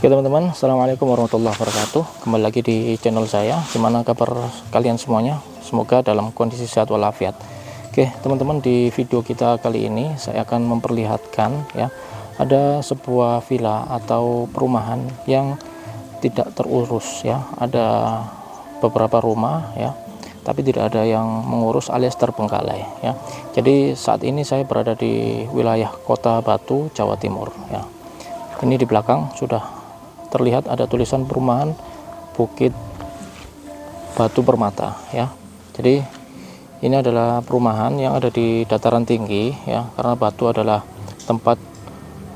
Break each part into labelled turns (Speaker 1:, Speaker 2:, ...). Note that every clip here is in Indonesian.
Speaker 1: Oke teman-teman, assalamualaikum warahmatullahi wabarakatuh. Kembali lagi di channel saya. Gimana kabar kalian semuanya? Semoga dalam kondisi sehat walafiat. Oke teman-teman, di video kita kali ini saya akan memperlihatkan ya, ada sebuah villa atau perumahan yang tidak terurus ya. Ada beberapa rumah ya, tapi tidak ada yang mengurus alias terbengkalai ya. Jadi saat ini saya berada di wilayah Kota Batu, Jawa Timur ya. Ini di belakang sudah terlihat ada tulisan perumahan Bukit Batu Permata ya. Jadi ini adalah perumahan yang ada di dataran tinggi ya, karena Batu adalah tempat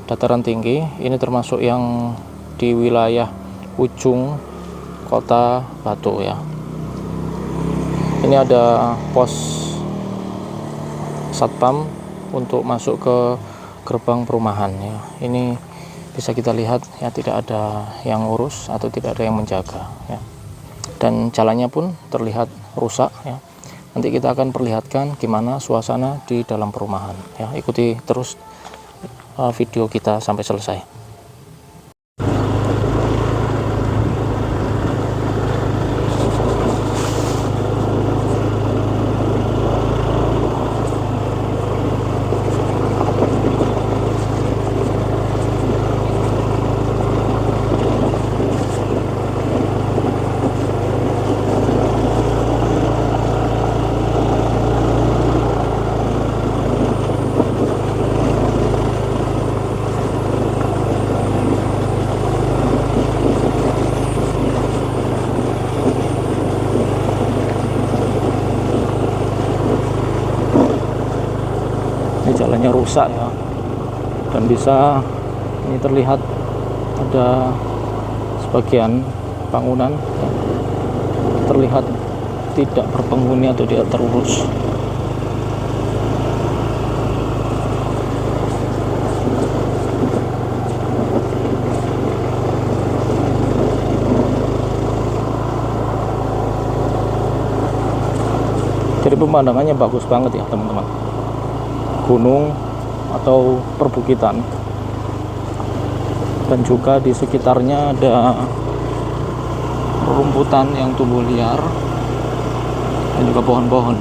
Speaker 1: dataran tinggi. Ini termasuk yang di wilayah ujung Kota Batu ya. Ini ada pos satpam untuk masuk ke gerbang perumahan ya. Ini bisa kita lihat ya, tidak ada yang ngurus atau tidak ada yang menjaga ya. Dan jalannya pun terlihat rusak ya. Nanti kita akan perlihatkan gimana suasana di dalam perumahan ya. Ikuti terus video kita sampai selesai. Jalannya rusak ya, dan bisa ini terlihat ada sebagian bangunan ya, terlihat tidak berpenghuni atau tidak terurus. Jadi pemandangannya bagus banget ya teman-teman, gunung atau perbukitan, dan juga di sekitarnya ada rumputan yang tumbuh liar dan juga pohon-pohon.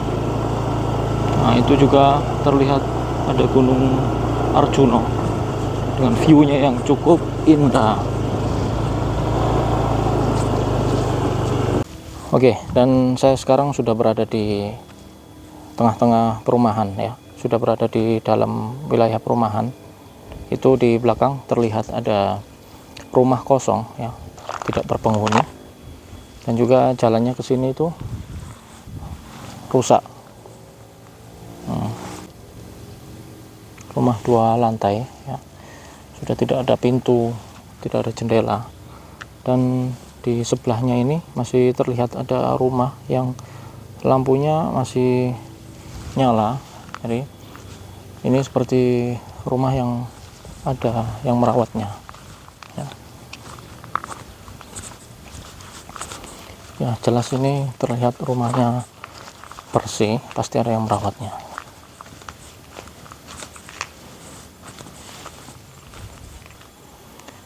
Speaker 1: Nah itu juga terlihat ada Gunung Arjuna dengan view-nya yang cukup indah. Oke, dan saya sekarang sudah berada di tengah-tengah perumahan ya, sudah berada di dalam wilayah perumahan. Itu di belakang terlihat ada rumah kosong ya, tidak berpenghuni, dan juga jalannya ke sini itu rusak. Rumah 2 lantai ya, sudah tidak ada pintu, tidak ada jendela, dan di sebelahnya ini masih terlihat ada rumah yang lampunya masih nyala. Jadi ini seperti rumah yang ada yang merawatnya ya. Ya jelas ini terlihat rumahnya bersih, pasti ada yang merawatnya.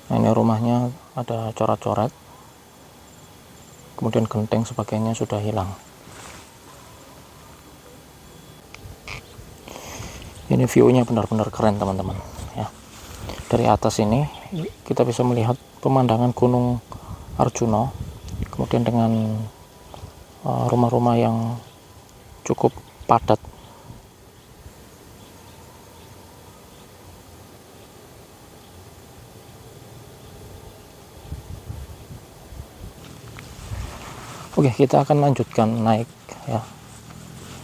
Speaker 1: Nah ini rumahnya ada coret-coret, kemudian genteng sebagainya sudah hilang. Ini view-nya benar-benar keren teman-teman ya. Dari atas ini kita bisa melihat pemandangan Gunung Arjuna, kemudian dengan rumah-rumah yang cukup padat. Oke, kita akan lanjutkan naik ya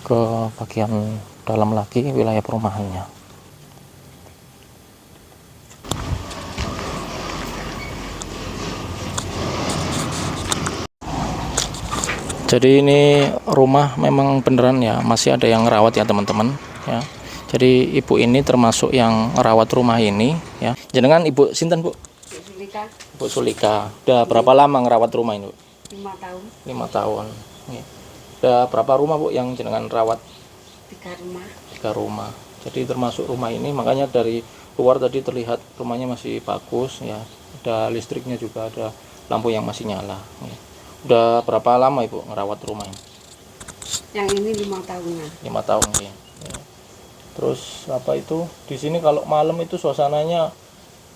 Speaker 1: ke bagian dalam lagi wilayah perumahannya. Jadi ini rumah memang beneran ya, masih ada yang ngerawat ya teman-teman ya. Jadi ibu ini termasuk yang ngerawat rumah ini ya. Jenengan Ibu sinten Bu?
Speaker 2: Sulika.
Speaker 1: Ibu Sulika. Udah berapa lama ngerawat rumah ini Bu?
Speaker 2: 5 tahun.
Speaker 1: 5 tahun ya. Udah berapa rumah Bu yang jenengan rawat?
Speaker 2: 3 rumah.
Speaker 1: 3 rumah. Jadi termasuk rumah ini, makanya dari luar tadi terlihat rumahnya masih bagus ya, ada listriknya juga, ada lampu yang masih nyala. Ya. Udah berapa lama Ibu ngerawat rumah ini?
Speaker 2: Yang ini 5 tahunan.
Speaker 1: 5 tahun ya. Ya. Terus apa itu di sini kalau malam itu suasananya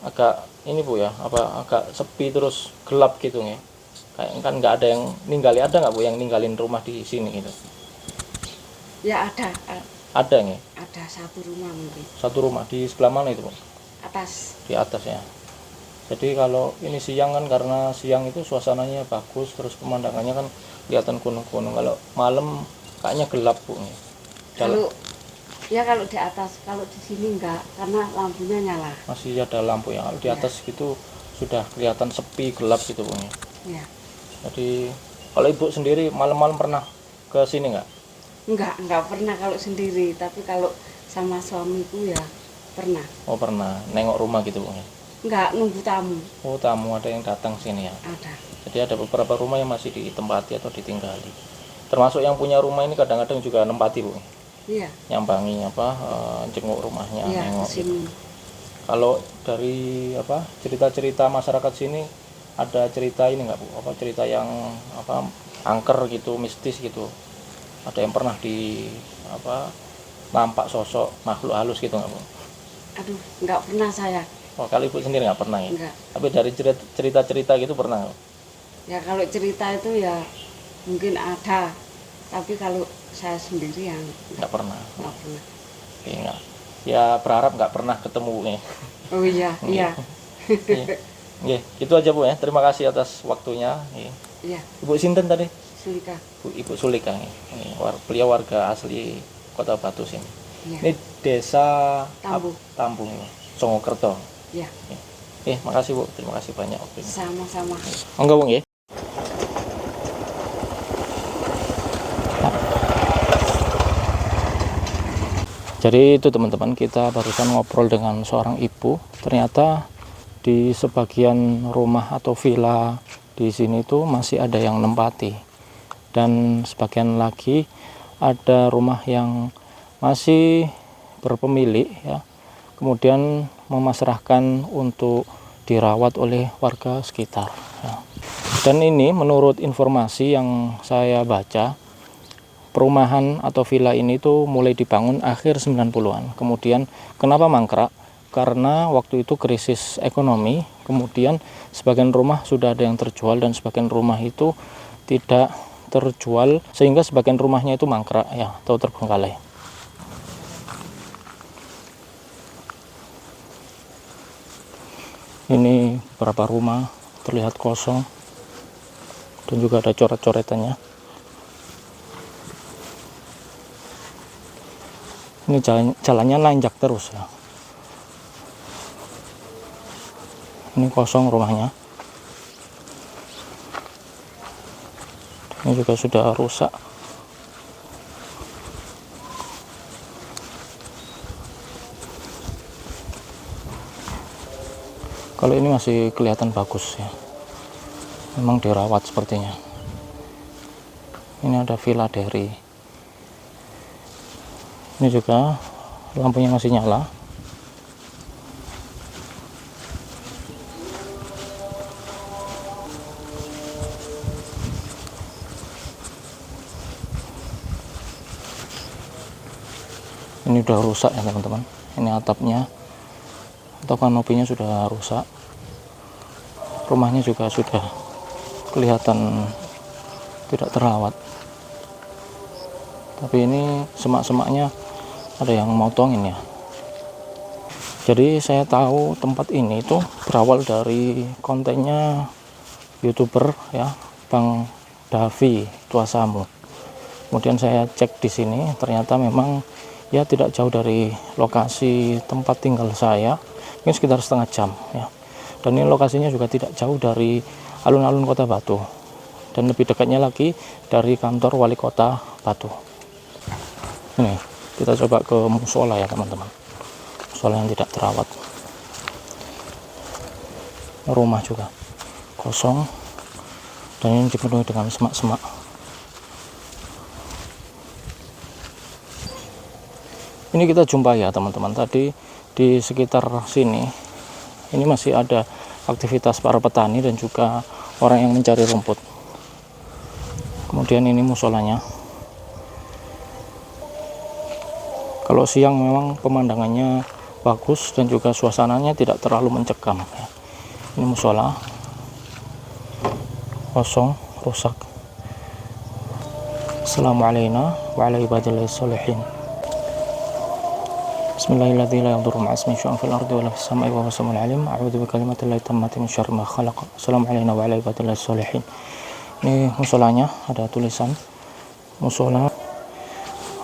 Speaker 1: agak ini Bu ya, apa agak sepi terus gelap gitu ya. Kayak kan nggak ada yang ninggalin, ada nggak Bu yang ninggalin rumah di sini gitu?
Speaker 2: Ya
Speaker 1: Ada ya?
Speaker 2: ada satu rumah mungkin.
Speaker 1: Satu rumah di sebelah mana itu Bu?
Speaker 2: Atas.
Speaker 1: Di atas ya. Jadi kalau ini siang kan, karena siang itu suasananya bagus, terus pemandangannya kan kelihatan gunung-gunung. Kalau malam kayaknya gelap Bu.
Speaker 2: Kalau di atas, kalau di sini enggak, karena lampunya nyala.
Speaker 1: Masih ada lampu ya. Kalau di atas gitu sudah kelihatan sepi, gelap gitu Bu.
Speaker 2: Ya.
Speaker 1: Jadi kalau Ibu sendiri malam-malam pernah ke sini nggak?
Speaker 2: Enggak pernah kalau sendiri, tapi kalau sama suamiku ya pernah.
Speaker 1: Oh pernah, nengok rumah gitu Bu.
Speaker 2: Enggak, nunggu tamu.
Speaker 1: Oh tamu ada yang datang sini ya.
Speaker 2: Ada.
Speaker 1: Jadi ada beberapa rumah yang masih ditempati atau ditinggali. Termasuk yang punya rumah ini kadang-kadang juga nempati Bu.
Speaker 2: Iya.
Speaker 1: Nyambangi jenguk rumahnya,
Speaker 2: Iya,
Speaker 1: nengok
Speaker 2: kesini.
Speaker 1: gitu. Kalau dari cerita-cerita masyarakat sini ada cerita ini nggak Bu? Cerita yang angker gitu, mistis gitu. Ada yang pernah nampak sosok makhluk halus gitu nggak Bu?
Speaker 2: Aduh, enggak pernah saya.
Speaker 1: Oh, kalau Ibu sendiri nggak pernah ya?
Speaker 2: Enggak.
Speaker 1: Tapi dari cerita-cerita gitu pernah nggak?
Speaker 2: Ya kalau cerita itu ya mungkin ada, tapi kalau saya sendiri yang
Speaker 1: Nggak pernah.
Speaker 2: enggak pernah.
Speaker 1: Oke, nggak. Ya berharap nggak pernah ketemu Bu.
Speaker 2: Oh iya, iya.
Speaker 1: Oke, itu aja Bu ya. Terima kasih atas waktunya.
Speaker 2: Iya,
Speaker 1: Ibu Sinten tadi?
Speaker 2: Sulika.
Speaker 1: Ibu Sulika. Beliau warga asli Kota Batu sini.
Speaker 2: Iya.
Speaker 1: Ini desa
Speaker 2: Tambu.
Speaker 1: Tambu, Songokerto.
Speaker 2: Iya.
Speaker 1: Makasih Bu. Terima kasih banyak waktunya.
Speaker 2: Sama-sama.
Speaker 1: Enggak Bu ya. Jadi itu teman-teman, kita barusan ngobrol dengan seorang ibu. Ternyata di sebagian rumah atau villa di sini tuh masih ada yang nempati, dan sebagian lagi ada rumah yang masih berpemilik ya, kemudian memasrahkan untuk dirawat oleh warga sekitar ya. Dan ini menurut informasi yang saya baca, perumahan atau villa ini tuh mulai dibangun akhir 90-an. Kemudian kenapa mangkrak? Karena waktu itu krisis ekonomi, kemudian sebagian rumah sudah ada yang terjual dan sebagian rumah itu tidak terjual, sehingga sebagian rumahnya itu mangkrak ya, atau terbengkalai. Ini beberapa rumah terlihat kosong dan juga ada coret-coretannya. Ini jalannya nanjak terus ya. Ini kosong rumahnya. Ini juga sudah rusak. Kalau ini masih kelihatan bagus ya. Memang dirawat sepertinya. Ini ada Villa Deri. Ini juga lampunya masih nyala. Ini udah rusak ya teman-teman. Ini atapnya atau kanopinya sudah rusak. Rumahnya juga sudah kelihatan tidak terawat. Tapi ini semak-semaknya ada yang motongin ya. Jadi saya tahu tempat ini tuh berawal dari kontennya YouTuber ya, Bang Davi Tuasamu. Kemudian saya cek di sini, ternyata memang ya tidak jauh dari lokasi tempat tinggal saya, mungkin sekitar setengah jam ya. Dan ini lokasinya juga tidak jauh dari alun-alun Kota Batu, dan lebih dekatnya lagi dari kantor Wali Kota Batu. Ini kita coba ke musola ya teman-teman, musola yang tidak terawat. Rumah juga kosong dan ini dipenuhi dengan semak-semak. Ini kita jumpa ya teman-teman, tadi di sekitar sini ini masih ada aktivitas para petani dan juga orang yang mencari rumput. Kemudian ini musolanya. Kalau siang memang pemandangannya bagus dan juga suasananya tidak terlalu mencekam ya. Ini musola kosong, rusak. Assalamualaikum warahmatullahi wabarakatuh. Bismillahirrahmanirrahim. La yadurru ma'a ismihi syai'un fil ardi wa la fis sama'i wa huwa as-sami'ul 'alim. A'udzu bikalimatillahi tammati min syarri ma khalaq. Assalamualaikum warahmatullahi wabarakatuh. Ini musolanya, ada tulisan musola.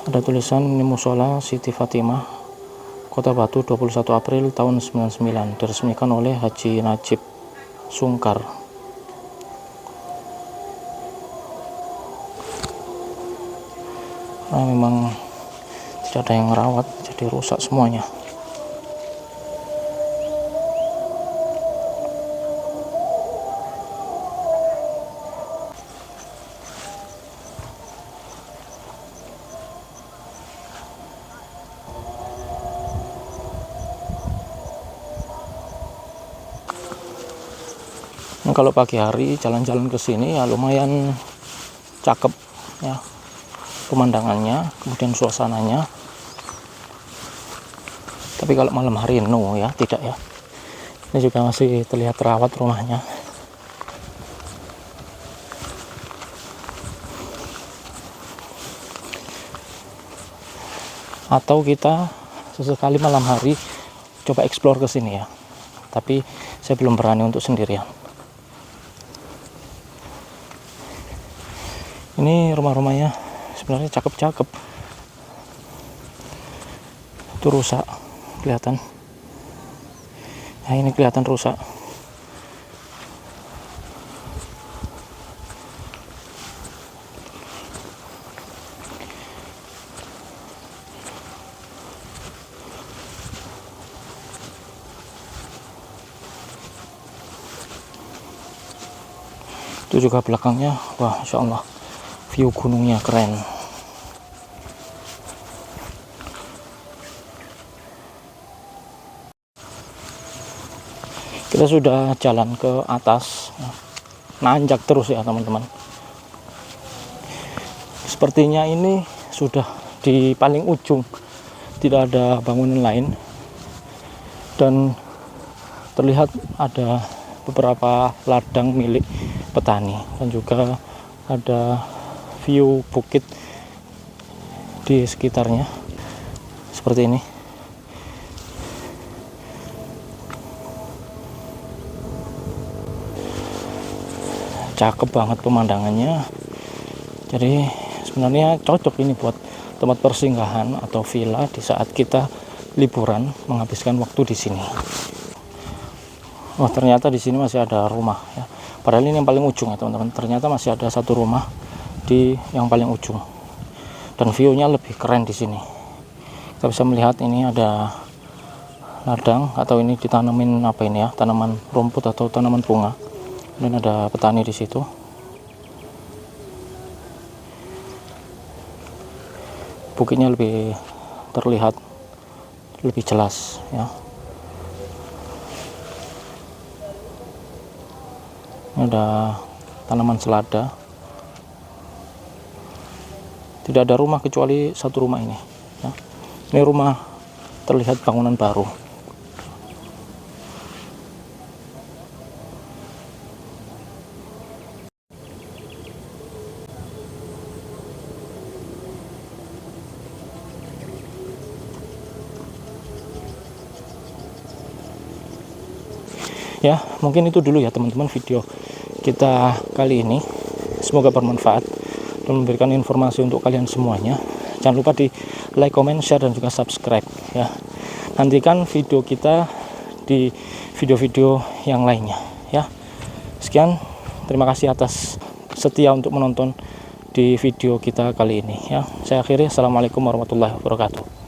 Speaker 1: Ada tulisan ini musola Siti Fatimah, Kota Batu, 21 April tahun 99, diresmikan oleh Haji Najib Sungkar. Nah, memang tidak ada yang merawat, jadi rusak semuanya. Nah, kalau pagi hari jalan-jalan ke sini ya lumayan cakep ya pemandangannya, kemudian suasananya. Tapi kalau malam hari no ya, tidak ya. Ini juga masih terlihat terawat rumahnya. Atau kita sesekali malam hari coba explore ke sini ya. Tapi saya belum berani untuk sendirian. Ini rumah-rumahnya sebenarnya cakep-cakep. Itu rusak, kelihatan. Nah, ini kelihatan rusak. Itu juga belakangnya, wah, insya Allah view gunungnya keren. Kita sudah jalan ke atas, nanjak terus ya teman-teman. Sepertinya ini sudah di paling ujung, tidak ada bangunan lain, dan terlihat ada beberapa ladang milik petani dan juga ada view bukit di sekitarnya seperti ini. Cakep banget pemandangannya. Jadi sebenarnya cocok ini buat tempat persinggahan atau villa di saat kita liburan menghabiskan waktu di sini. Wah, ternyata di sini masih ada rumah ya. Padahal ini yang paling ujung ya teman-teman. Ternyata masih ada satu rumah di yang paling ujung. Dan view-nya lebih keren di sini. Kita bisa melihat ini ada ladang atau ini ditanamin apa ini ya, tanaman rumput atau tanaman bunga. Dan ada petani di situ. Bukitnya lebih terlihat lebih jelas ya. Ini ada tanaman selada. Tidak ada rumah kecuali satu rumah ini ya. Ini rumah terlihat bangunan baru. Ya, mungkin itu dulu ya teman-teman video kita kali ini. Semoga bermanfaat dan memberikan informasi untuk kalian semuanya. Jangan lupa di like, comment, share, dan juga subscribe ya. Nantikan video kita di video-video yang lainnya ya. Sekian, terima kasih atas setia untuk menonton di video kita kali ini ya. Saya akhiri, assalamualaikum warahmatullahi wabarakatuh.